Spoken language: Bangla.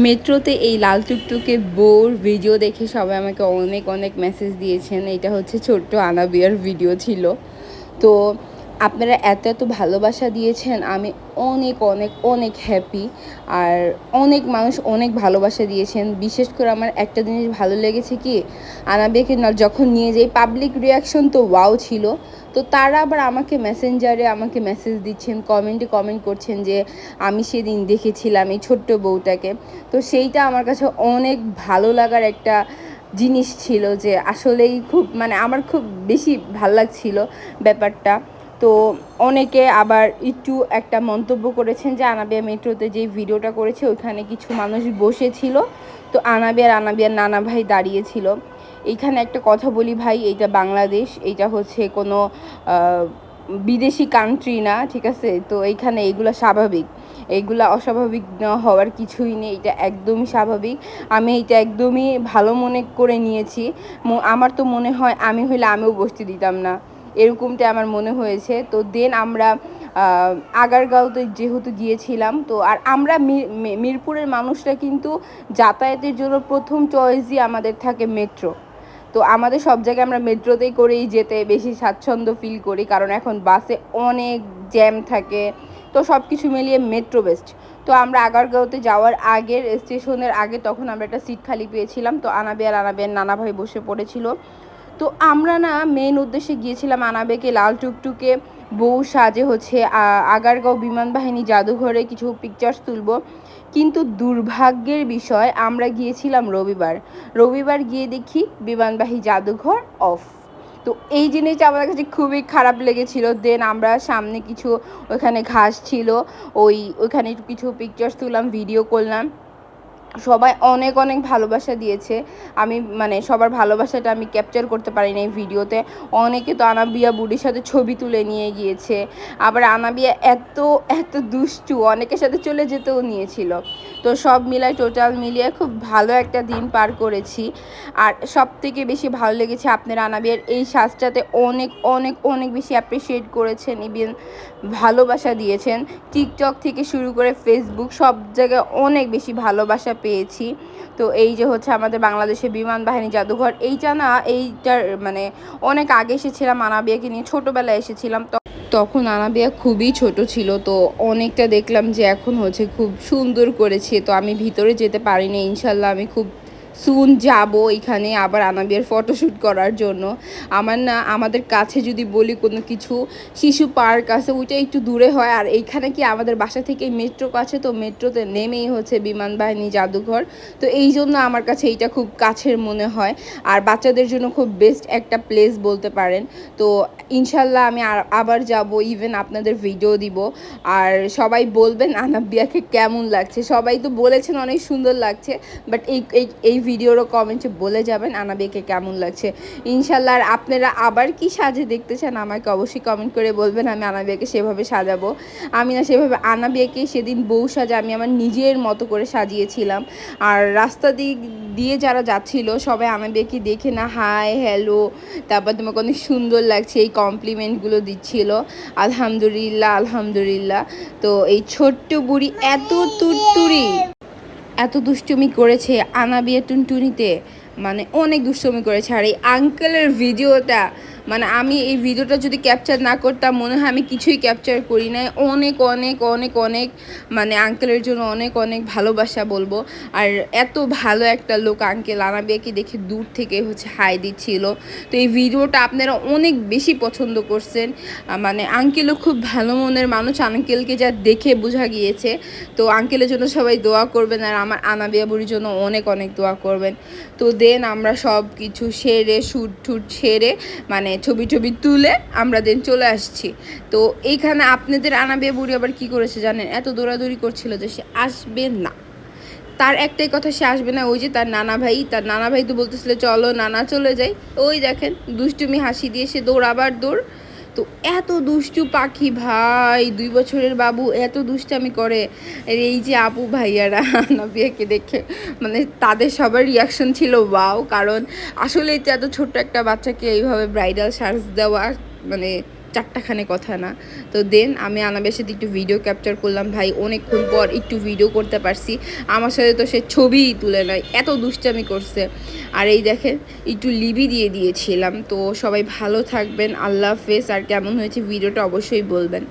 মেট্রোতে এই লাল টুকটুকে বউর ভিডিও দেখে সবাই আমাকে অনেক অনেক মেসেজ দিয়েছেন। এটা হচ্ছে ছোট্ট আনাবিয়ার ভিডিও ছিল। তো আপনারা এত এত ভালোবাসা দিয়েছেন, আমি অনেক অনেক অনেক হ্যাপি। আর অনেক মানুষ অনেক ভালোবাসা দিয়েছেন। বিশেষ করে আমার একটা জিনিস ভালো লেগেছে কি, আনাবিয়াকে যখন নিয়ে যাই পাবলিক রিয়াকশন তো ওয়াও ছিল। তো তারা আবার আমাকে মেসেঞ্জারে আমাকে মেসেজ দিচ্ছেন, কমেন্টে কমেন্ট করছেন যে আমি সেদিন দেখেছিলাম এই ছোট্ট বউটাকে। তো সেইটা আমার কাছে অনেক ভালো লাগার একটা জিনিস ছিল, যে আসলেই খুব মানে আমার খুব বেশি ভাল লাগছিল ব্যাপারটা। তো অনেকে আবার একটু একটা মন্তব্য করেছেন যে আনাবিয়া মেট্রোতে যে ভিডিওটা করেছে ওইখানে কিছু মানুষ বসেছিল, তো আনাবিয়ার নানা ভাই দাঁড়িয়েছিল। এইখানে একটা কথা বলি ভাই, এইটা বাংলাদেশ, এইটা হচ্ছে কোনো বিদেশি কান্ট্রি না, ঠিক আছে? তো এইখানে এইগুলো স্বাভাবিক, এইগুলা অস্বাভাবিক হওয়ার কিছুই নেই, এটা একদমই স্বাভাবিক। আমি এটা একদমই ভালো মনে করে নিয়েছি। আমার তো মনে হয় আমি হইলে আমিও বসতে দিতাম না, এরকমটা আমার মনে হয়েছে। তো দেন আমরা আগারগাঁওতে যেহেতু গিয়েছিলাম, তো আর আমরা মিরপুরের মানুষরা কিন্তু যাতায়াতের জন্য প্রথম চয়েসই আমাদের থাকে মেট্রো। তো আমাদের সব জায়গায় আমরা মেট্রোতেই করেই যেতে বেশি স্বাচ্ছন্দ্য ফিল করি, কারণ এখন বাসে অনেক জ্যাম থাকে। তো সব কিছু মিলিয়ে মেট্রো বেস্ট। তো আমরা আগারগাঁওতে যাওয়ার আগের স্টেশনের আগে তখন আমরা একটা সিট খালি পেয়েছিলাম, তো আনাবিয়ার নানা ভাই বসে পড়েছিল। তো আমরা না মেইন উদ্দেশ্যে গিয়েছিলাম আনাবেকে লাল টুকটুকে বউ সাজে হচ্ছে আগারগাঁও বিমান বাহিনী জাদুঘরে কিছু পিকচার্স তুলব। কিন্তু দুর্ভাগ্যের বিষয়, আমরা গিয়েছিলাম রবিবার গিয়ে দেখি বিমানবাহী জাদুঘর অফ। তো এই জিনিসটা আমাদের কাছে খুবই খারাপ লেগেছিল। দেন আমরা সামনে কিছু ওখানে ঘাস ছিল, ওইখানে কিছু পিকচার্স তুললাম, ভিডিও করলাম। সবাই অনেক অনেক ভালোবাসা দিয়েছে। আমি মানে সবার ভালোবাসাটা আমি ক্যাপচার করতে পারিনি এই ভিডিওতে। অনেকে তো আনাবিয়া বুড়ির সাথে ছবি তুলে নিয়ে গিয়েছে। আবার আনাবিয়া এত এত দুষ্টু, অনেকের সাথে চলে যেতেও নিয়েছিল। তো সব মিলাই টোটাল মিলিয়ে খুব ভালো একটা দিন পার করেছি। আর সব থেকে বেশি ভালো লেগেছে আপনারা আনাবিয়ার এই সাজটাতে অনেক অনেক অনেক বেশি অ্যাপ্রিসিয়েট করেছেন, ইভেন ভালোবাসা দিয়েছেন। টিকটক থেকে শুরু করে ফেসবুক সব জায়গায় অনেক বেশি ভালোবাসা পেয়েছি। তো এই যে হচ্ছে আমাদের বাংলাদেশের বিমান বাহিনী জাদুঘর, এইটা না, এইটার মানে অনেক আগে এসেছিলাম আনাবিয়াকে নিয়ে, ছোটোবেলায় এসেছিলাম। তখন আনাবিয়া খুবই ছোট ছিল। তো অনেকটা দেখলাম যে এখন হচ্ছে খুব সুন্দর করেছে। তো আমি ভিতরে যেতে পারিনি, ইনশাল্লাহ আমি খুব সুন যাব এখানে আবার আনাবিয়ার ফটোশ্যুট করার জন্য। আমাদের কাছে যদি বলি কোনো কিছু, শিশু পার্ক আছে, ওইটা একটু দূরে হয়। আর এইখানে কি আমাদের বাসা থেকে মেট্রো কাছে, তো মেট্রোতে নেমেই হচ্ছে বিমান বাহিনী জাদুঘর। তো এই জন্য আমার কাছে এইটা খুব কাছের মনে হয়। আর বাচ্চাদের জন্য খুব বেস্ট একটা প্লেস বলতে পারেন। তো ইনশাল্লাহ আমি আবার যাব, ইভেন আপনাদের ভিডিও দিব। আর সবাই বলবেন আনাবিয়াকে কেমন লাগছে। সবাই তো বলেছেন অনেক সুন্দর লাগছে, বাট এই ভিডিওরও কমেন্টে বলে যাবেন আনাবিয়াকে কেমন লাগছে ইনশাল্লাহ। আর আপনারা আবার কি সাজে দেখতে চান আমাকে অবশ্যই কমেন্ট করে বলবেন, আমি আনাবিয়াকে সেভাবে সাজাবো। আমি না সেভাবে আনাবিয়াকে সেদিন বউ সাজা আমি আমার নিজের মতো করে সাজিয়েছিলাম। আর রাস্তা দিয়ে যারা যাচ্ছিল সবাই আনাবিয়াকে দেখে না হাই হ্যালো, তারপর তোমাকে অনেক সুন্দর লাগছে এই কমপ্লিমেন্টগুলো দিচ্ছিল। আলহামদুলিল্লাহ আলহামদুলিল্লাহ। তো এই ছোট্ট বুড়ি এত তুরতুরি, এত দুষ্টুমি করেছে আনাবিয়া টুনটুনিতে, মানে অনেক দুষ্টুমি করেছে। আর এই আঙ্কেলের ভিডিওটা, মানে আমি এই ভিডিওটা যদি ক্যাপচার না করতাম মনে হয় আমি কিছুই ক্যাপচার করি নাই। অনেক অনেক অনেক অনেক মানে আঙ্কেলের জন্য অনেক অনেক ভালোবাসা বলবো। আর এত ভালো একটা লোক আঙ্কেল, আনাবিয়াকে দেখে দূর থেকে হচ্ছে হাই দিচ্ছিল। তো এই ভিডিওটা আপনারা অনেক বেশি পছন্দ করছেন। মানে আঙ্কেলও খুব ভালো মনের মানুষ, আঙ্কেলকে যা দেখে বোঝা গিয়েছে। তো আঙ্কেলের জন্য সবাই দোয়া করবেন, আর আমার আনাবিয়া বুড়ির জন্য অনেক অনেক দোয়া করবেন। তো দেন আমরা সব কিছু সেরে শ্যুট সেরে মানে ছবি তুলে আমরা দেন চলে আসছি। তো এইখানে আপনাদের আনাবিয়া বুড়ি আবার কি করেছে জানেন, এত দৌড়াদৌড়ি করছিল যে সে আসবে না। তার একটাই কথা, সে আসবে না। ওই যে তার নানা ভাই তো বলতেছিল চলো নানা চলে যাই, ওই দেখেন দুষ্টুমি হাসি দিয়ে সে দৌড়াবার দৌড়। তো এত দুষ্টু পাখি ভাই, 2 বছরের বাবু এত দুষ্টামি করে। এই যে আপু ভাইয়ারা নাবিয়াকে দেখে মানে তাদের সবার রিয়াকশন ছিল ওয়াও। কারণ আসলে এত ছোট্ট একটা বাচ্চাকে এইভাবে ব্রাইডাল সাজ দেওয়া মানে চারটাখানে কথা না। তো দেন আমি আনাবের সাথে একটু ভিডিও ক্যাপচার করলাম। ভাই অনেকক্ষণ পর একটু ভিডিও করতে পারছি। আমার সাথে তো সে ছবিই তুলে নেয়, এত দুষ্টামি করছে। আর এই দেখেন একটু লিবি দিয়ে দিয়েছিলাম। তো সবাই ভালো থাকবেন, আল্লাহ হাফেজ। আর কেমন হয়েছে ভিডিওটা অবশ্যই বলবেন।